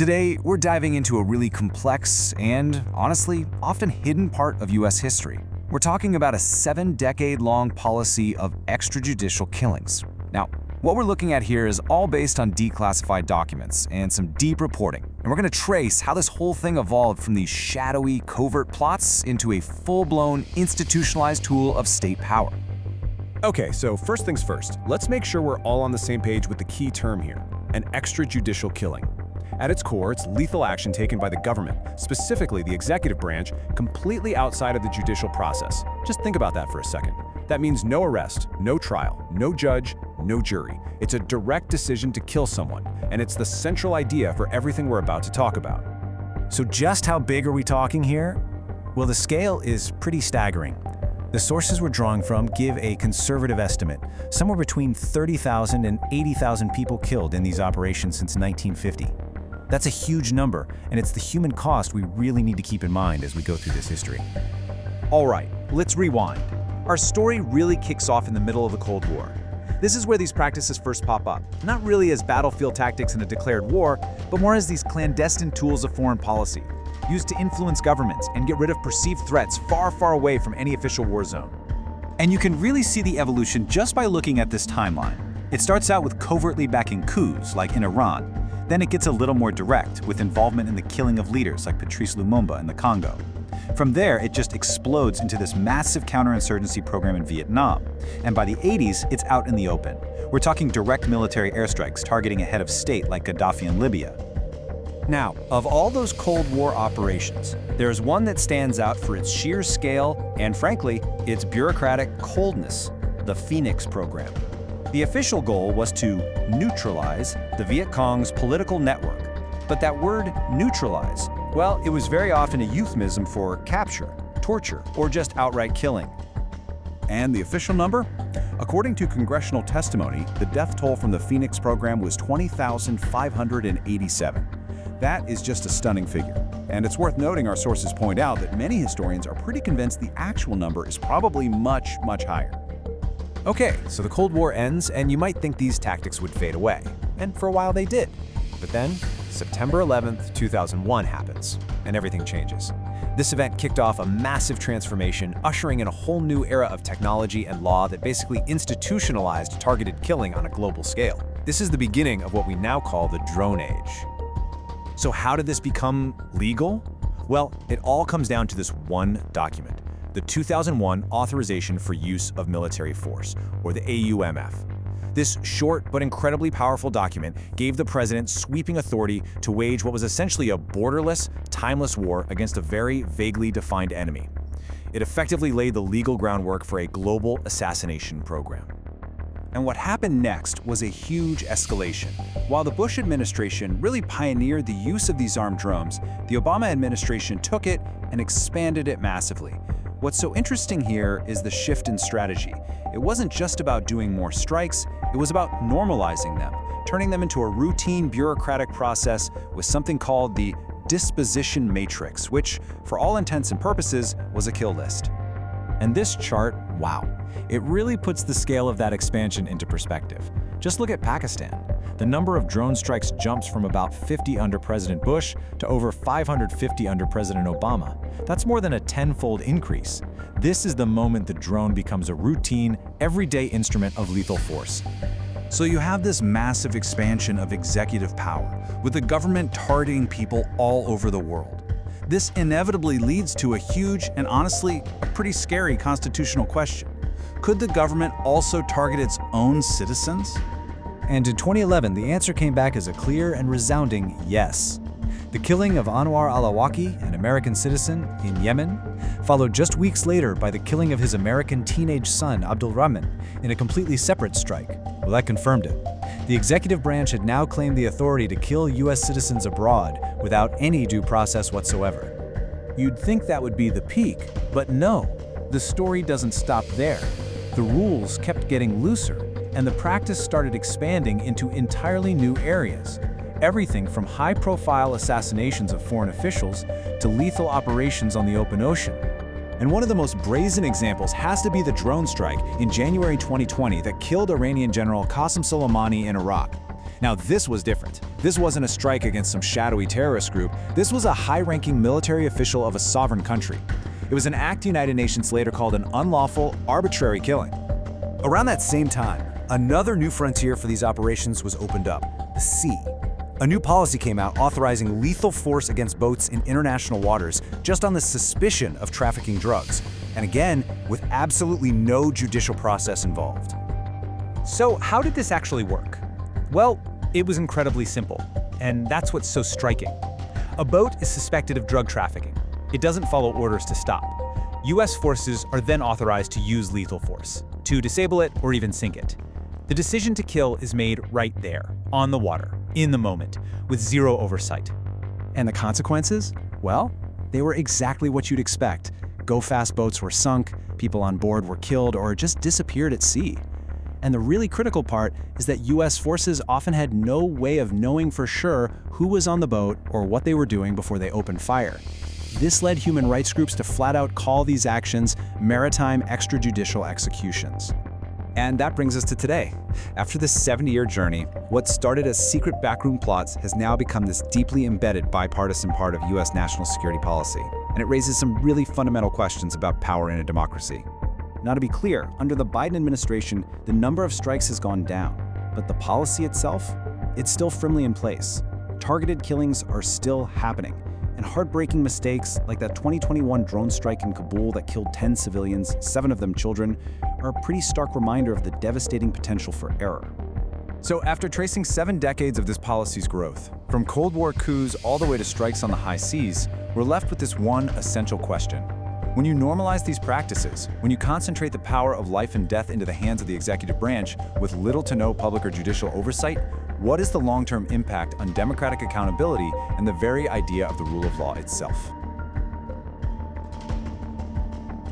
Today, we're diving into a really complex and, honestly, often hidden part of US history. We're talking about a 7-decade-long policy of extrajudicial killings. Now, what we're looking at here is all based on declassified documents and some deep reporting. And we're going to trace how this whole thing evolved from these shadowy, covert plots into a full-blown, institutionalized tool of state power. Okay, so first things first, let's make sure we're all on the same page with the key term here, an extrajudicial killing. At its core, it's lethal action taken by the government, specifically the executive branch, completely outside of the judicial process. Just think about that for a second. That means no arrest, no trial, no judge, no jury. It's a direct decision to kill someone, and it's the central idea for everything we're about to talk about. So just how big are we talking here? Well, the scale is pretty staggering. The sources we're drawing from give a conservative estimate, somewhere between 30,000 and 80,000 people killed in these operations since 1950. That's a huge number, and it's the human cost we really need to keep in mind as we go through this history. All right, let's rewind. Our story really kicks off in the middle of the Cold War. This is where these practices first pop up, not really as battlefield tactics in a declared war, but more as these clandestine tools of foreign policy, used to influence governments and get rid of perceived threats far, far away from any official war zone. And you can really see the evolution just by looking at this timeline. It starts out with covertly backing coups, like in Iran. Then it gets a little more direct, with involvement in the killing of leaders like Patrice Lumumba in the Congo. From there, it just explodes into this massive counterinsurgency program in Vietnam. And by the 80s, it's out in the open. We're talking direct military airstrikes targeting a head of state like Gaddafi in Libya. Now, of all those Cold War operations, there's one that stands out for its sheer scale and, frankly, its bureaucratic coldness: the Phoenix program. The official goal was to neutralize the Viet Cong's political network. But that word, neutralize, well, it was very often a euphemism for capture, torture, or just outright killing. And the official number? According to congressional testimony, the death toll from the Phoenix program was 20,587. That is just a stunning figure. And it's worth noting our sources point out that many historians are pretty convinced the actual number is probably much, much higher. Okay, so the Cold War ends, and you might think these tactics would fade away. And for a while they did. But then, September 11th, 2001 happens, and everything changes. This event kicked off a massive transformation, ushering in a whole new era of technology and law that basically institutionalized targeted killing on a global scale. This is the beginning of what we now call the drone age. So how did this become legal? Well, it all comes down to this one document: the 2001 Authorization for Use of Military Force, or the AUMF. This short but incredibly powerful document gave the president sweeping authority to wage what was essentially a borderless, timeless war against a very vaguely defined enemy. It effectively laid the legal groundwork for a global assassination program. And what happened next was a huge escalation. While the Bush administration really pioneered the use of these armed drones, the Obama administration took it and expanded it massively. What's so interesting here is the shift in strategy. It wasn't just about doing more strikes, it was about normalizing them, turning them into a routine bureaucratic process with something called the disposition matrix, which, for all intents and purposes, was a kill list. And this chart, wow, it really puts the scale of that expansion into perspective. Just look at Pakistan. The number of drone strikes jumps from about 50 under President Bush to over 550 under President Obama. That's more than a 10-fold increase. This is the moment the drone becomes a routine, everyday instrument of lethal force. So you have this massive expansion of executive power, with the government targeting people all over the world. This inevitably leads to a huge and honestly a pretty scary constitutional question. Could the government also target its own citizens? And in 2011, the answer came back as a clear and resounding yes. The killing of Anwar al-Awlaki, an American citizen, in Yemen, followed just weeks later by the killing of his American teenage son, Abdul Rahman, in a completely separate strike. Well, that confirmed it. The executive branch had now claimed the authority to kill U.S. citizens abroad without any due process whatsoever. You'd think that would be the peak, but no, the story doesn't stop there. The rules kept getting looser, and the practice started expanding into entirely new areas. Everything from high-profile assassinations of foreign officials to lethal operations on the open ocean. And one of the most brazen examples has to be the drone strike in January 2020 that killed Iranian General Qasem Soleimani in Iraq. Now, this was different. This wasn't a strike against some shadowy terrorist group. This was a high-ranking military official of a sovereign country. It was an act United Nations later called an unlawful, arbitrary killing. Around that same time, another new frontier for these operations was opened up: the sea. A new policy came out authorizing lethal force against boats in international waters just on the suspicion of trafficking drugs, and again, with absolutely no judicial process involved. So how did this actually work? Well, it was incredibly simple, and that's what's so striking. A boat is suspected of drug trafficking. It doesn't follow orders to stop. US forces are then authorized to use lethal force, to disable it or even sink it. The decision to kill is made right there, on the water, in the moment, with zero oversight. And the consequences? Well, they were exactly what you'd expect. Go-fast boats were sunk, people on board were killed or just disappeared at sea. And the really critical part is that US forces often had no way of knowing for sure who was on the boat or what they were doing before they opened fire. This led human rights groups to flat out call these actions maritime extrajudicial executions. And that brings us to today. After this 70-year journey, what started as secret backroom plots has now become this deeply embedded bipartisan part of US national security policy. And it raises some really fundamental questions about power in a democracy. Now, to be clear, under the Biden administration, the number of strikes has gone down, but the policy itself, it's still firmly in place. Targeted killings are still happening, and heartbreaking mistakes like that 2021 drone strike in Kabul that killed 10 civilians, 7 of them children, are a pretty stark reminder of the devastating potential for error. So after tracing 7 decades of this policy's growth, from Cold War coups all the way to strikes on the high seas, we're left with this one essential question. When you normalize these practices, when you concentrate the power of life and death into the hands of the executive branch with little to no public or judicial oversight, what is the long-term impact on democratic accountability and the very idea of the rule of law itself?